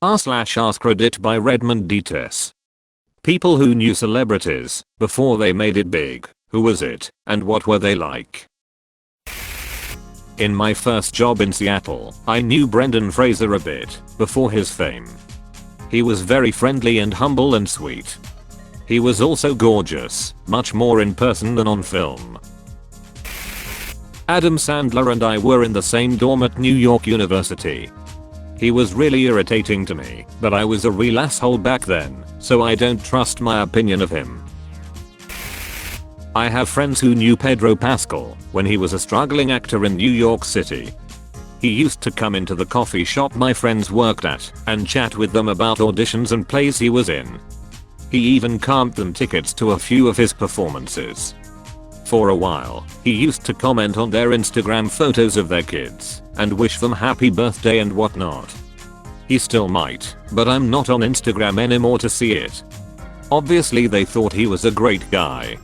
r/AskReddit by Redmond Dts. People who knew celebrities before they made it big. Who was it and what were they like? In my first job in Seattle, I knew Brendan Fraser a bit before his fame. He was very friendly and humble and sweet. He was also gorgeous, much more in person than on film. Adam Sandler and I were in the same dorm at New York University. He was really irritating to me, but I was a real asshole back then, so I don't trust my opinion of him. I have friends who knew Pedro Pascal when he was a struggling actor in New York City. He used to come into the coffee shop my friends worked at and chat with them about auditions and plays he was in. He even carved them tickets to a few of his performances. For a while, he used to comment on their Instagram photos of their kids and wish them happy birthday and whatnot. He still might, but I'm not on Instagram anymore to see it. Obviously they thought he was a great guy.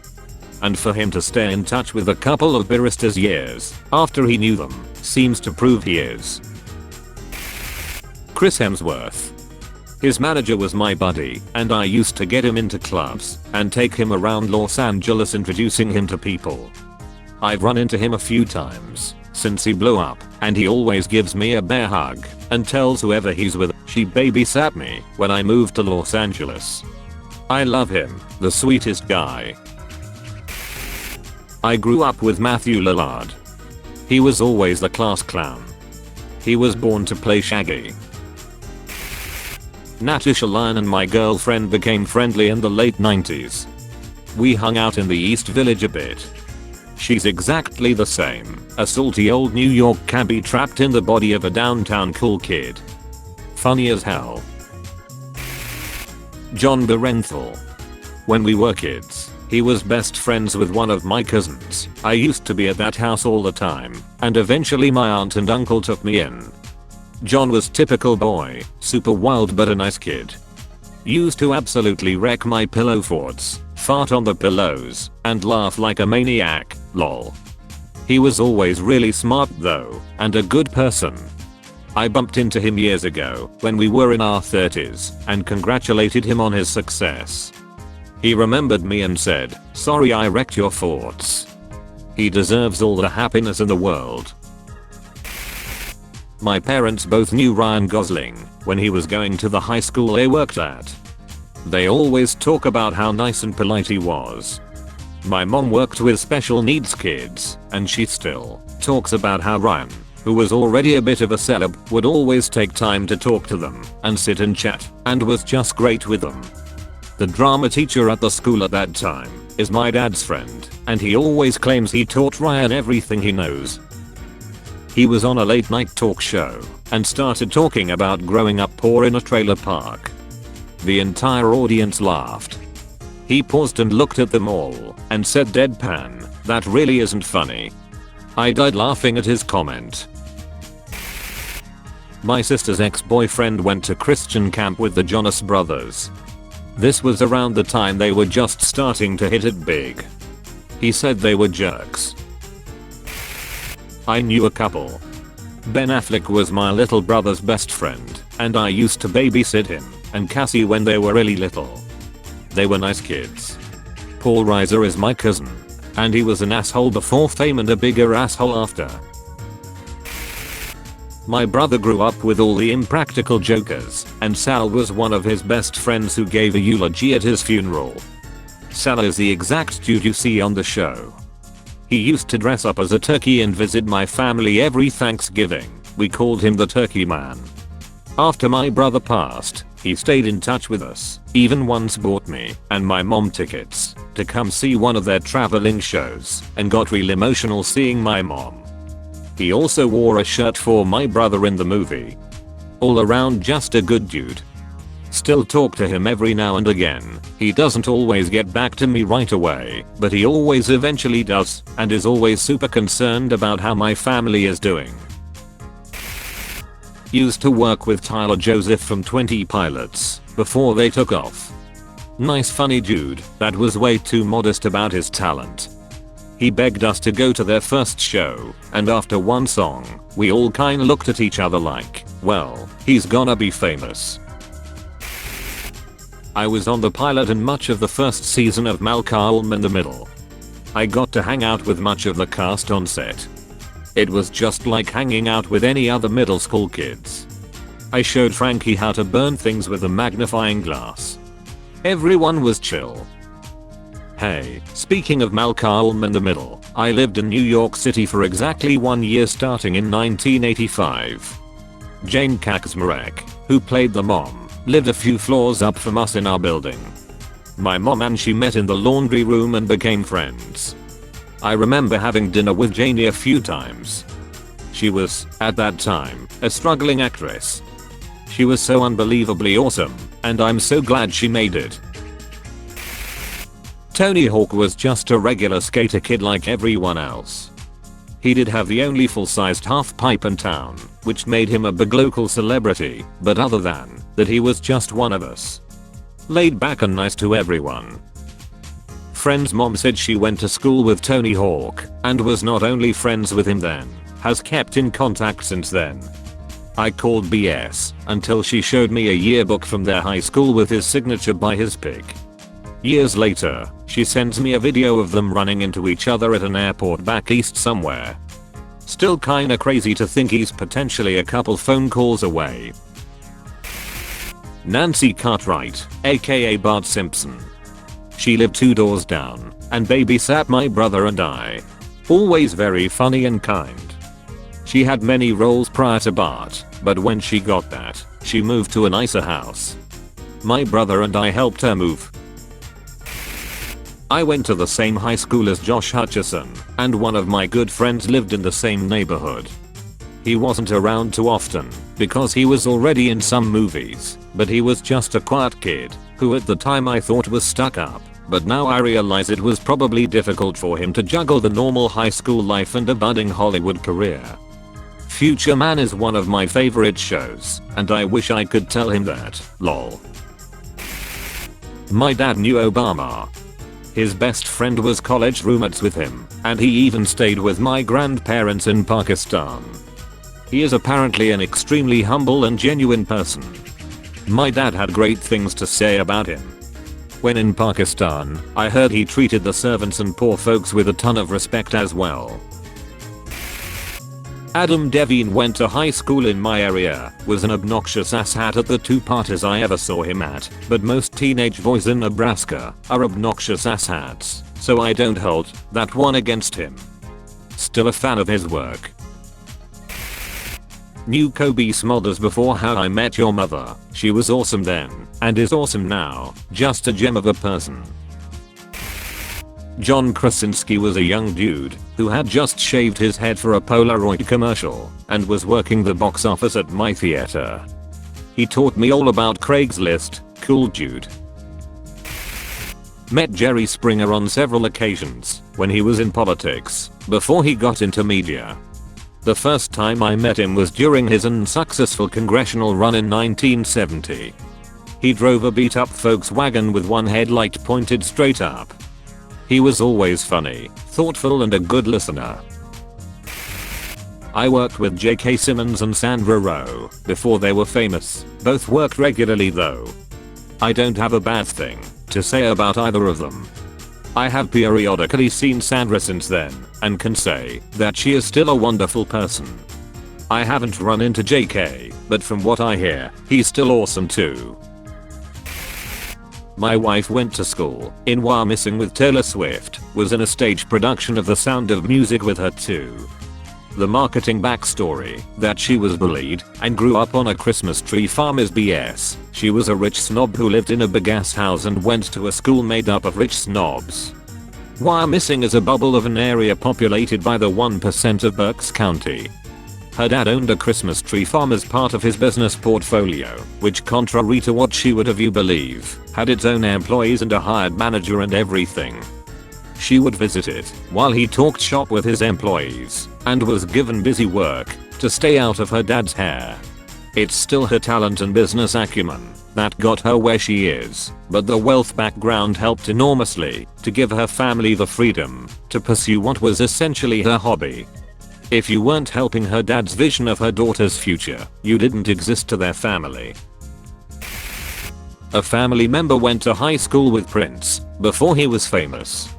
And for him to stay in touch with a couple of baristas years after he knew them seems to prove he is. Chris Hemsworth. His manager was my buddy, and I used to get him into clubs and take him around Los Angeles introducing him to people. I've run into him a few times since he blew up, and he always gives me a bear hug and tells whoever he's with she babysat me when I moved to Los Angeles. I love him, the sweetest guy. I grew up with Matthew Lillard. He was always the class clown. He was born to play Shaggy. Natasha Lyonne and my girlfriend became friendly in the late 90s. We hung out in the East Village a bit. She's exactly the same, a salty old New York cabbie trapped in the body of a downtown cool kid. Funny as hell. John Barenthal. When we were kids, he was best friends with one of my cousins. I used to be at that house all the time, and eventually my aunt and uncle took me in. John was typical boy, super wild but a nice kid. Used to absolutely wreck my pillow forts, fart on the pillows, and laugh like a maniac, lol. He was always really smart though, and a good person. I bumped into him years ago when we were in our 30s and congratulated him on his success. He remembered me and said, "Sorry I wrecked your forts." He deserves all the happiness in the world. My parents both knew Ryan Gosling when he was going to the high school they worked at. They always talk about how nice and polite he was. My mom worked with special needs kids, and she still talks about how Ryan, who was already a bit of a celeb, would always take time to talk to them and sit and chat, and was just great with them. The drama teacher at the school at that time is my dad's friend, and he always claims he taught Ryan everything he knows. He was on a late night talk show and started talking about growing up poor in a trailer park. The entire audience laughed. He paused and looked at them all and said deadpan, "That really isn't funny." I died laughing at his comment. My sister's ex-boyfriend went to Christian camp with the Jonas Brothers. This was around the time they were just starting to hit it big. He said they were jerks. I knew a couple. Ben Affleck was my little brother's best friend, and I used to babysit him and Cassie when they were really little. They were nice kids. Paul Reiser is my cousin, and he was an asshole before fame and a bigger asshole after. My brother grew up with all the Impractical Jokers, and Sal was one of his best friends who gave a eulogy at his funeral. Sal is the exact dude you see on the show. He used to dress up as a turkey and visit my family every Thanksgiving. We called him the Turkey Man. After my brother passed, he stayed in touch with us, even once bought me and my mom tickets to come see one of their traveling shows, and got real emotional seeing my mom. He also wore a shirt for my brother in the movie. All around just a good dude. Still talk to him every now and again. He doesn't always get back to me right away, but he always eventually does, and is always super concerned about how my family is doing. Used to work with Tyler Joseph from 20 Pilots before they took off. Nice funny dude that was way too modest about his talent. He begged us to go to their first show, and after one song, we all kinda looked at each other like, Well, he's gonna be famous. I was on the pilot and much of the first season of Malcolm in the Middle. I got to hang out with much of the cast on set. It was just like hanging out with any other middle school kids. I showed Frankie how to burn things with a magnifying glass. Everyone was chill. Hey, speaking of Malcolm in the Middle, I lived in New York City for exactly 1 year starting in 1985. Jane Kaczmarek, who played the mom, lived a few floors up from us in our building. My mom and she met in the laundry room and became friends. I remember having dinner with Janie a few times. She was, at that time, a struggling actress. She was so unbelievably awesome, and I'm so glad she made it. Tony Hawk was just a regular skater kid like everyone else. He did have the only full-sized half-pipe in town, which made him a big local celebrity, but other than that he was just one of us. Laid back and nice to everyone. Friend's mom said she went to school with Tony Hawk, and was not only friends with him then, has kept in contact since then. I called BS until she showed me a yearbook from their high school with his signature by his pic. Years later, she sends me a video of them running into each other at an airport back east somewhere. Still kinda crazy to think he's potentially a couple phone calls away. Nancy Cartwright, aka Bart Simpson. She lived 2 doors down and babysat my brother and I. Always very funny and kind. She had many roles prior to Bart, but when she got that, she moved to a nicer house. My brother and I helped her move. I went to the same high school as Josh Hutcherson, and one of my good friends lived in the same neighborhood. He wasn't around too often, because he was already in some movies, but he was just a quiet kid, who at the time I thought was stuck up, but now I realize it was probably difficult for him to juggle the normal high school life and a budding Hollywood career. Future Man is one of my favorite shows, and I wish I could tell him that, lol. My dad knew Obama. His best friend was college roommates with him, and he even stayed with my grandparents in Pakistan. He is apparently an extremely humble and genuine person. My dad had great things to say about him. When in Pakistan, I heard he treated the servants and poor folks with a ton of respect as well. Adam Devine went to high school in my area, was an obnoxious asshat at the 2 parties I ever saw him at, but most teenage boys in Nebraska are obnoxious asshats, so I don't hold that one against him. Still a fan of his work. Knew Kobe Smulders before How I Met Your Mother. She was awesome then, and is awesome now, just a gem of a person. John Krasinski was a young dude who had just shaved his head for a Polaroid commercial and was working the box office at my theater. He taught me all about Craigslist, cool dude. Met Jerry Springer on several occasions when he was in politics, before he got into media. The first time I met him was during his unsuccessful congressional run in 1970. He drove a beat up Volkswagen with one headlight pointed straight up. He was always funny, thoughtful and a good listener. I worked with J.K. Simmons and Sandra Rowe before they were famous, both work regularly though. I don't have a bad thing to say about either of them. I have periodically seen Sandra since then, and can say that she is still a wonderful person. I haven't run into JK, but from what I hear, he's still awesome too. My wife went to school in Wyoming with Taylor Swift, was in a stage production of The Sound of Music with her too. The marketing backstory, that she was bullied and grew up on a Christmas tree farm is BS. She was a rich snob who lived in a big ass house and went to a school made up of rich snobs. Wyoming is a bubble of an area populated by the 1% of Berks County. Her dad owned a Christmas tree farm as part of his business portfolio, which contrary to what she would have you believe, had its own employees and a hired manager and everything. She would visit it while he talked shop with his employees and was given busy work to stay out of her dad's hair. It's still her talent and business acumen that got her where she is, but the wealth background helped enormously to give her family the freedom to pursue what was essentially her hobby. If you weren't helping her dad's vision of her daughter's future, you didn't exist to their family. A family member went to high school with Prince before he was famous.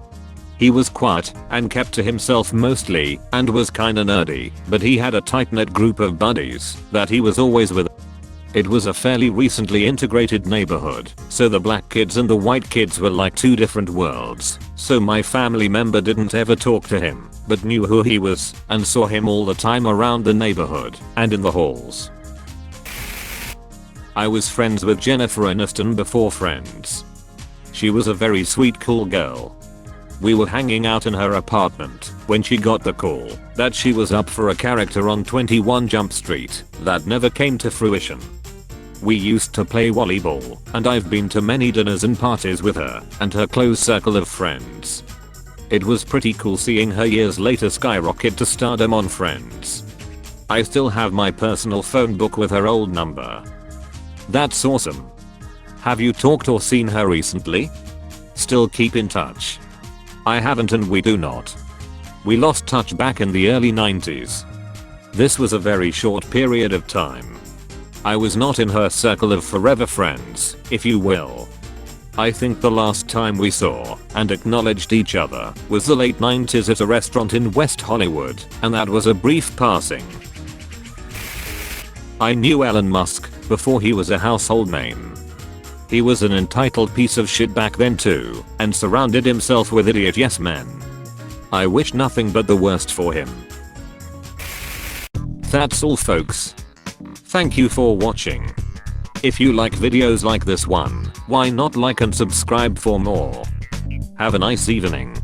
He was quiet and kept to himself mostly and was kinda nerdy, but he had a tight-knit group of buddies that he was always with. It was a fairly recently integrated neighborhood, so the black kids and the white kids were like two different worlds, so my family member didn't ever talk to him, but knew who he was and saw him all the time around the neighborhood and in the halls. I was friends with Jennifer Aniston before Friends. She was a very sweet, cool girl. We were hanging out in her apartment when she got the call that she was up for a character on 21 Jump Street that never came to fruition. We used to play volleyball, and I've been to many dinners and parties with her and her close circle of friends. It was pretty cool seeing her years later skyrocket to stardom on Friends. I still have my personal phone book with her old number. That's awesome. Have you talked or seen her recently? Still keep in touch? I haven't, and we do not. We lost touch back in the early 90s. This was a very short period of time. I was not in her circle of forever friends, if you will. I think the last time we saw and acknowledged each other was the late 90s at a restaurant in West Hollywood, and that was a brief passing. I knew Elon Musk before he was a household name. He was an entitled piece of shit back then too, and surrounded himself with idiot yes men. I wish nothing but the worst for him. That's all, folks. Thank you for watching. If you like videos like this one, why not like and subscribe for more? Have a nice evening.